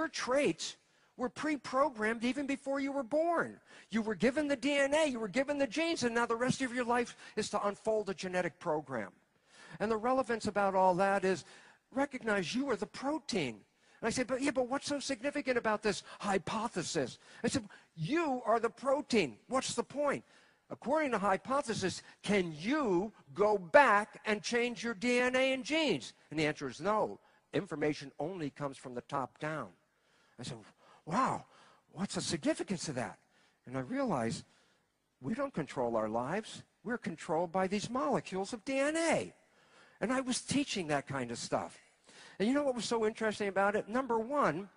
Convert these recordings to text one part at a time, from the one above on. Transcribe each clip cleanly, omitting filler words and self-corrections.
your traits were pre-programmed even before you were born. You were given the DNA, you were given the genes, and now the rest of your life is to unfold a genetic program. And the relevance about all that is recognize you are the protein. And I said, but what's so significant about this hypothesis? I said, you are the protein. What's the point? According to hypothesis, can you go back and change your DNA and genes? And the answer is no. Information only comes from the top down. I said, wow, what's the significance of that? And I realized we don't control our lives. We're controlled by these molecules of DNA. And I was teaching that kind of stuff. And you know what was so interesting about it? Number one,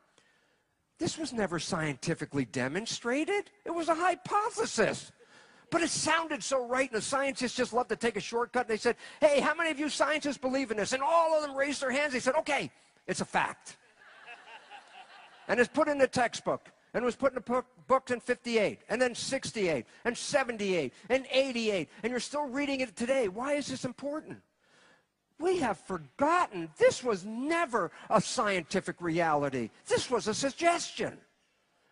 this was never scientifically demonstrated. It was a hypothesis. But it sounded so right, and the scientists just loved to take a shortcut. And they said, hey, how many of you scientists believe in this? And all of them raised their hands. They said, okay, it's a fact. And it's put in the textbook. And it was put in the books in 58, and then 68, and 78, and 88. And you're still reading it today. Why is this important? We have forgotten this was never a scientific reality. This was a suggestion.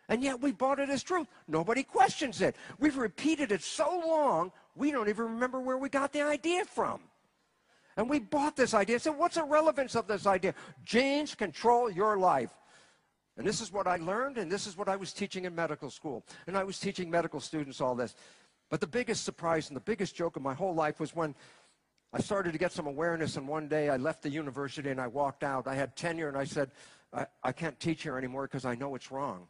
And yet we bought it as truth. Nobody questions it. We've repeated it so long, we don't even remember where we got the idea from. And we bought this idea. So what's the relevance of this idea? Genes control your life. And this is what I learned, and this is what I was teaching in medical school. And I was teaching medical students all this. But the biggest surprise and the biggest joke of my whole life was when I started to get some awareness, and one day I left the university and I walked out. I had tenure, and I said, I can't teach here anymore because I know it's wrong.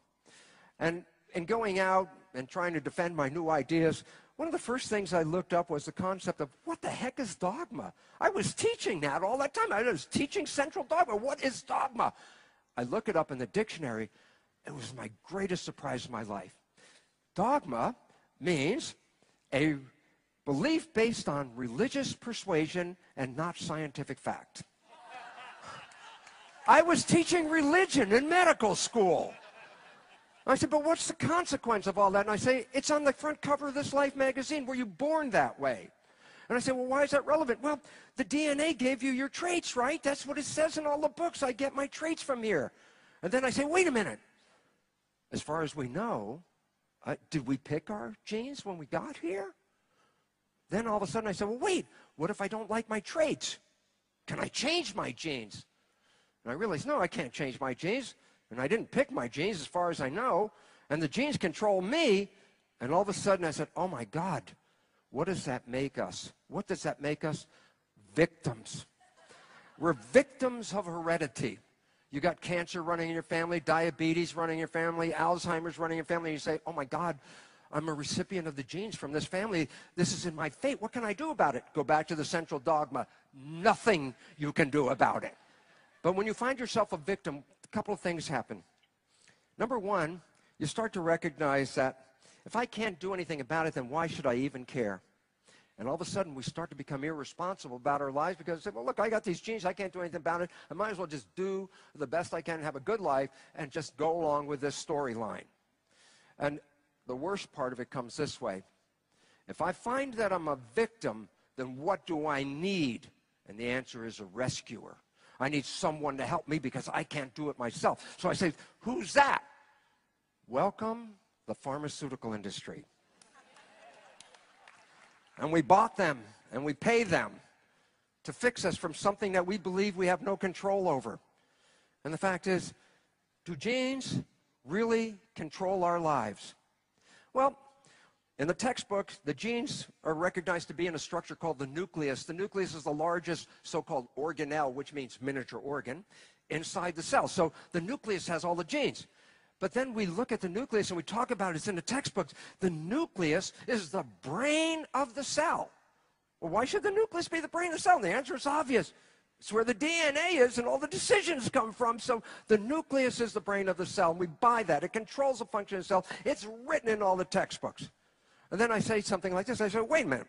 And in going out and trying to defend my new ideas, one of the first things I looked up was the concept of what the heck is dogma? I was teaching that all that time. I was teaching central dogma. What is dogma? I look it up in the dictionary. It was my greatest surprise of my life. Dogma means a belief based on religious persuasion and not scientific fact. I was teaching religion in medical school. I said, but what's the consequence of all that? And I say, it's on the front cover of this Life magazine. Were you born that way? And I say, well, why is that relevant? Well, the DNA gave you your traits, right? That's what it says in all the books. I get my traits from here. And then I say, wait a minute. As far as we know, did we pick our genes when we got here? Then all of a sudden I said, well, wait, what if I don't like my traits? Can I change my genes? And I realized, no, I can't change my genes. And I didn't pick my genes as far as I know. And the genes control me. And all of a sudden I said, oh my God, what does that make us? What does that make us? Victims. We're victims of heredity. You got cancer running in your family, diabetes running in your family, Alzheimer's running in your family. And you say, oh my God, I'm a recipient of the genes from this family. This is in my fate. What can I do about it? Go back to the central dogma. Nothing you can do about it. But when you find yourself a victim, a couple of things happen. Number one, you start to recognize that if I can't do anything about it, then why should I even care? And all of a sudden, we start to become irresponsible about our lives because, well, look, I got these genes. I can't do anything about it. I might as well just do the best I can and have a good life and just go along with this storyline. And the worst part of it comes this way. If I find that I'm a victim, then what do I need? And the answer is a rescuer. I need someone to help me because I can't do it myself. So I say, who's that? Welcome, the pharmaceutical industry. And we bought them and we pay them to fix us from something that we believe we have no control over. And the fact is, do genes really control our lives? Well, in the textbook, the genes are recognized to be in a structure called the nucleus. The nucleus is the largest so-called organelle, which means miniature organ, inside the cell. So the nucleus has all the genes. But then we look at the nucleus and we talk about it. It's in the textbooks. The nucleus is the brain of the cell. Well, why should the nucleus be the brain of the cell? And the answer is obvious. It's where the DNA is and all the decisions come from. So the nucleus is the brain of the cell, and we buy that. It controls the function of the cell. It's written in all the textbooks. And then I say something like this. I say, wait a minute.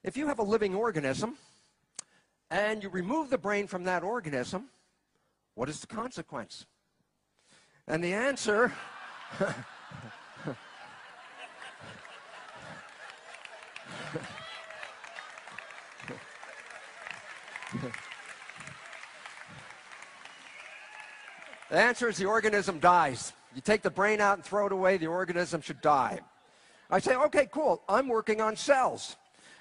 If you have a living organism and you remove the brain from that organism, what is the consequence? And the answer The answer is the organism dies. You take the brain out and throw it away, the organism should die. I say, okay, cool, I'm working on cells.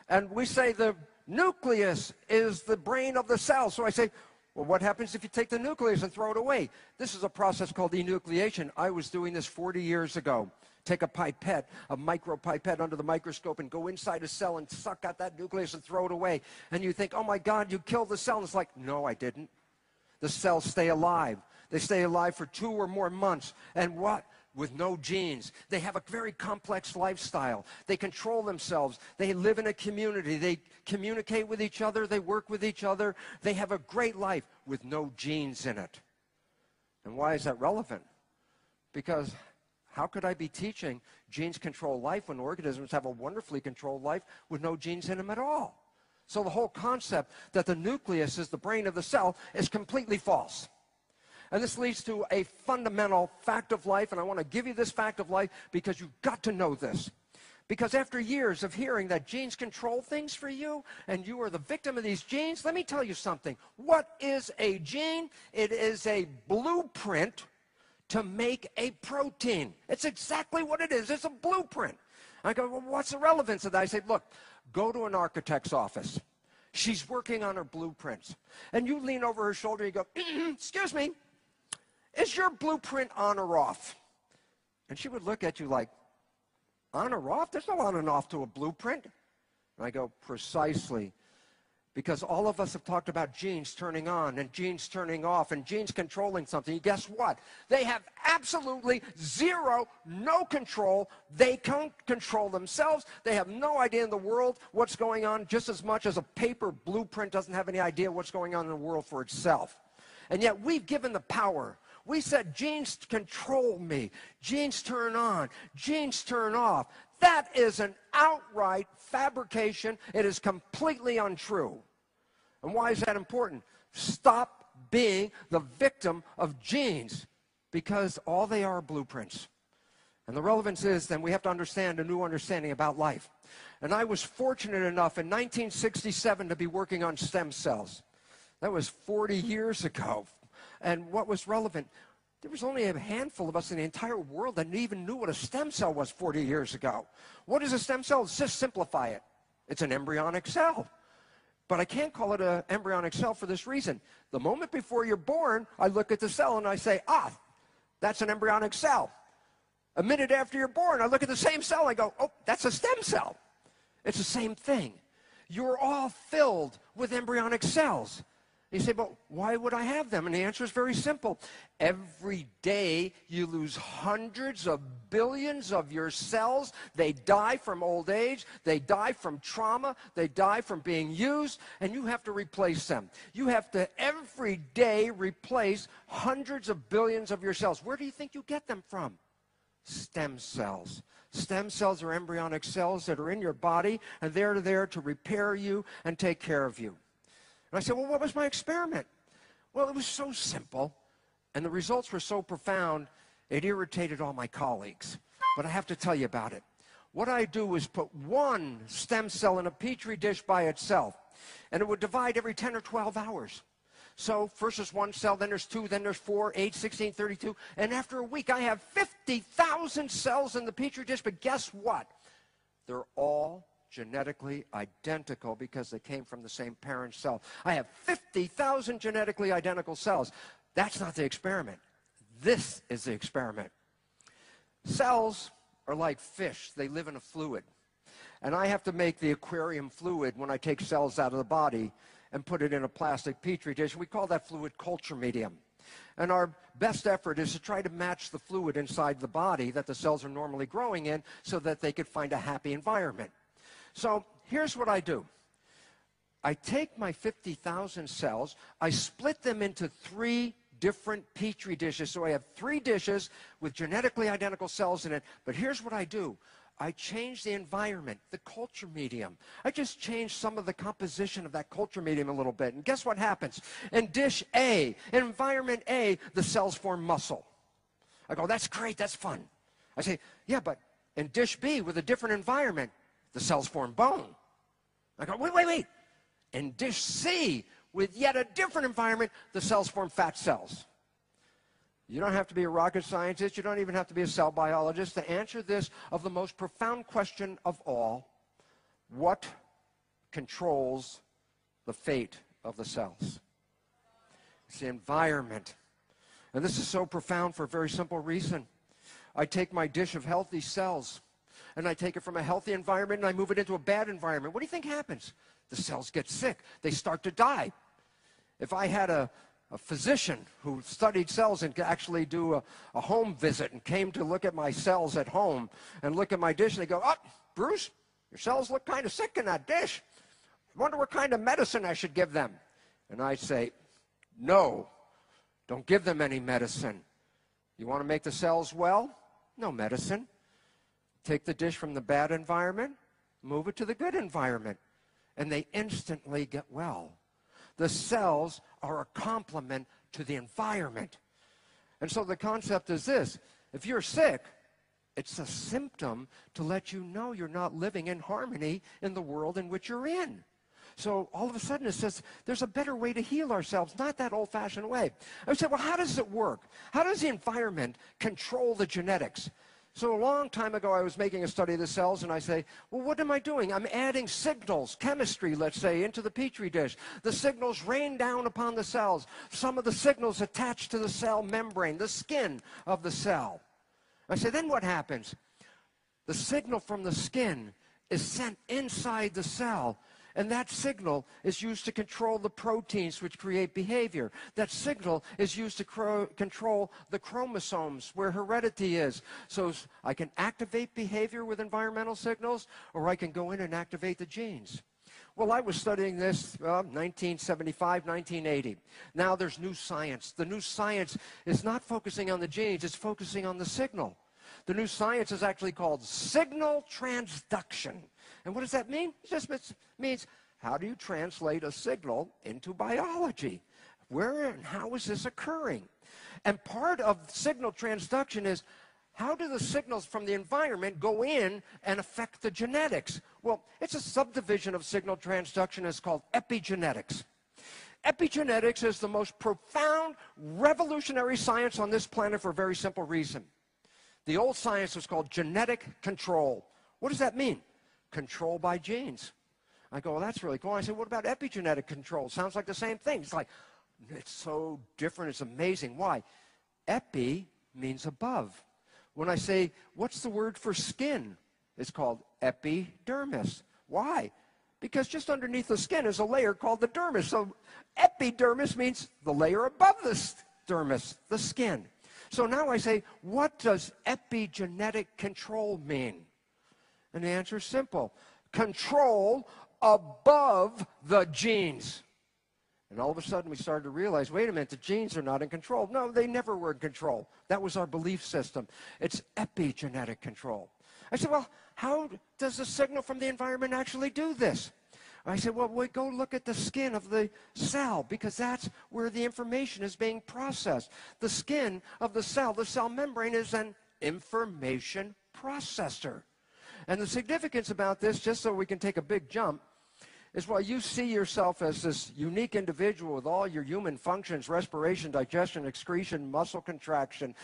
And we say the nucleus is the brain of the cell. So I say, well, what happens if you take the nucleus and throw it away? This is a process called enucleation. I was doing this 40 years ago. Take a pipette, a micropipette under the microscope and go inside a cell and suck out that nucleus and throw it away. And you think, oh my God, you killed the cell. And it's like, no, I didn't. The cells stay alive. They stay alive for 2 or more months. And what? With no genes. They have a very complex lifestyle. They control themselves. They live in a community. They communicate with each other. They work with each other. They have a great life with no genes in it. And why is that relevant? Because how could I be teaching genes control life when organisms have a wonderfully controlled life with no genes in them at all? So the whole concept that the nucleus is the brain of the cell is completely false. And this leads to a fundamental fact of life, and I want to give you this fact of life because you've got to know this. Because after years of hearing that genes control things for you, and you are the victim of these genes, let me tell you something. What is a gene? It is a blueprint to make a protein. It's exactly what it is. It's a blueprint. I go, well, what's the relevance of that? I say, look, go to an architect's office. She's working on her blueprints. And you lean over her shoulder and you go, excuse me, is your blueprint on or off? And she would look at you like, on or off? There's no on and off to a blueprint. And I go, precisely. Because all of us have talked about genes turning on and genes turning off and genes controlling something. And guess what? They have absolutely zero, no control. They can't control themselves. They have no idea in the world what's going on, just as much as a paper blueprint doesn't have any idea what's going on in the world for itself. And yet we've given the power. We said genes control me. Genes turn on. Genes turn off. That is an outright fabrication. It is completely untrue. And why is that important? Stop being the victim of genes, because all they are blueprints. And the relevance is then we have to understand a new understanding about life. And I was fortunate enough in 1967 to be working on stem cells. That was 40 years ago. And what was relevant? There was only a handful of us in the entire world that even knew what a stem cell was 40 years ago. What is a stem cell? Let's just simplify it. It's an embryonic cell. But I can't call it an embryonic cell for this reason. The moment before you're born, I look at the cell and I say, ah, that's an embryonic cell. A minute after you're born, I look at the same cell and I go, oh, that's a stem cell. It's the same thing. You're all filled with embryonic cells. You say, but why would I have them? And the answer is very simple. Every day you lose hundreds of billions of your cells. They die from old age. They die from trauma. They die from being used. And you have to replace them. You have to every day replace hundreds of billions of your cells. Where do you think you get them from? Stem cells. Stem cells are embryonic cells that are in your body, and they're there to repair you and take care of you. And I said, well, what was my experiment? Well, it was so simple, and the results were so profound, it irritated all my colleagues. But I have to tell you about it. What I do is put one stem cell in a petri dish by itself, and it would divide every 10 or 12 hours. So first there's one cell, then there's 2, then there's 4, 8, 16, 32, and after a week I have 50,000 cells in the petri dish, but guess what? They're all genetically identical because they came from the same parent cell. I have 50,000 genetically identical cells. That's not the experiment. This is the experiment. Cells are like fish. They live in a fluid. And I have to make the aquarium fluid when I take cells out of the body and put it in a plastic petri dish. We call that fluid culture medium. And our best effort is to try to match the fluid inside the body that the cells are normally growing in so that they could find a happy environment. So here's what I do. I take my 50,000 cells, I split them into 3 different petri dishes. So I have 3 dishes with genetically identical cells in it. But here's what I do. I change the environment, the culture medium. I just change some of the composition of that culture medium a little bit. And guess what happens? In dish A, in environment A, the cells form muscle. I go, that's great, that's fun. I say, yeah, but in dish B with a different environment, the cells form bone. I go, wait. In dish C, with yet a different environment, the cells form fat cells. You don't have to be a rocket scientist. You don't even have to be a cell biologist to answer this of the most profound question of all. What controls the fate of the cells? It's the environment. And this is so profound for a very simple reason. I take my dish of healthy cells, and I take it from a healthy environment, and I move it into a bad environment. What do you think happens? The cells get sick. They start to die. If I had a physician who studied cells and could actually do a home visit and came to look at my cells at home and look at my dish, and they go, "Oh, Bruce, your cells look kind of sick in that dish. I wonder what kind of medicine I should give them." And I'd say, "No, don't give them any medicine. You want to make the cells well? No medicine. Take the dish from the bad environment, move it to the good environment, and they instantly get well." The cells are a complement to the environment. And so the concept is this: if you're sick, it's a symptom to let you know you're not living in harmony in the world in which you're in. So all of a sudden it says there's a better way to heal ourselves, not that old-fashioned way. I said, well, how does it work? How does the environment control the genetics? So a long time ago, I was making a study of the cells, and I say, well, what am I doing? I'm adding signals, chemistry, let's say, into the Petri dish. The signals rain down upon the cells. Some of the signals attach to the cell membrane, the skin of the cell. I say, then what happens? The signal from the skin is sent inside the cell, and that signal is used to control the proteins which create behavior. That signal is used to control the chromosomes where heredity is. So I can activate behavior with environmental signals, or I can go in and activate the genes. Well, I was studying this 1975, 1980. Now there's new science. The new science is not focusing on the genes, it's focusing on the signal. The new science is actually called signal transduction. And what does that mean? It just means, how do you translate a signal into biology? Where and how is this occurring? And part of signal transduction is, how do the signals from the environment go in and affect the genetics? Well, it's a subdivision of signal transduction. It's called epigenetics. Epigenetics is the most profound, revolutionary science on this planet for a very simple reason. The old science was called genetic control. What does that mean? Control by genes. I go, well, that's really cool. I say, what about epigenetic control? Sounds like the same thing. It's like, it's so different. It's amazing. Why? Epi means above. When I say, what's the word for skin? It's called epidermis. Why? Because just underneath the skin is a layer called the dermis. So epidermis means the layer above the dermis, the skin. So now I say, what does epigenetic control mean? And the answer is simple. Control above the genes. And all of a sudden we started to realize, wait a minute, the genes are not in control. No, they never were in control. That was our belief system. It's epigenetic control. I said, well, how does the signal from the environment actually do this? I said, well, we go look at the skin of the cell, because that's where the information is being processed. The skin of the cell membrane, is an information processor. And the significance about this, just so we can take a big jump, is while you see yourself as this unique individual with all your human functions, respiration, digestion, excretion, muscle contraction,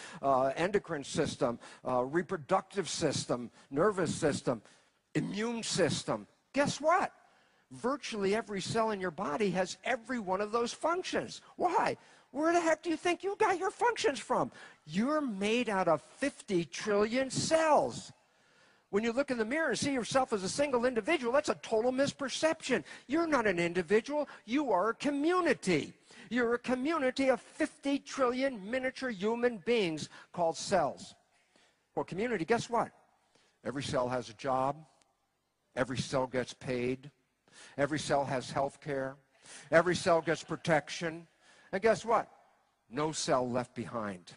endocrine system, reproductive system, nervous system, immune system, guess what? Virtually every cell in your body has every one of those functions. Why? Where the heck do you think you got your functions from? You're made out of 50 trillion cells. When you look in the mirror and see yourself as a single individual, that's a total misperception. You're not an individual. You are a community. You're a community of 50 trillion miniature human beings called cells. Well, community, guess what? Every cell has a job. Every cell gets paid. Every cell has health care. Every cell gets protection. And guess what? No cell left behind.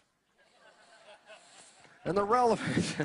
And the relevance...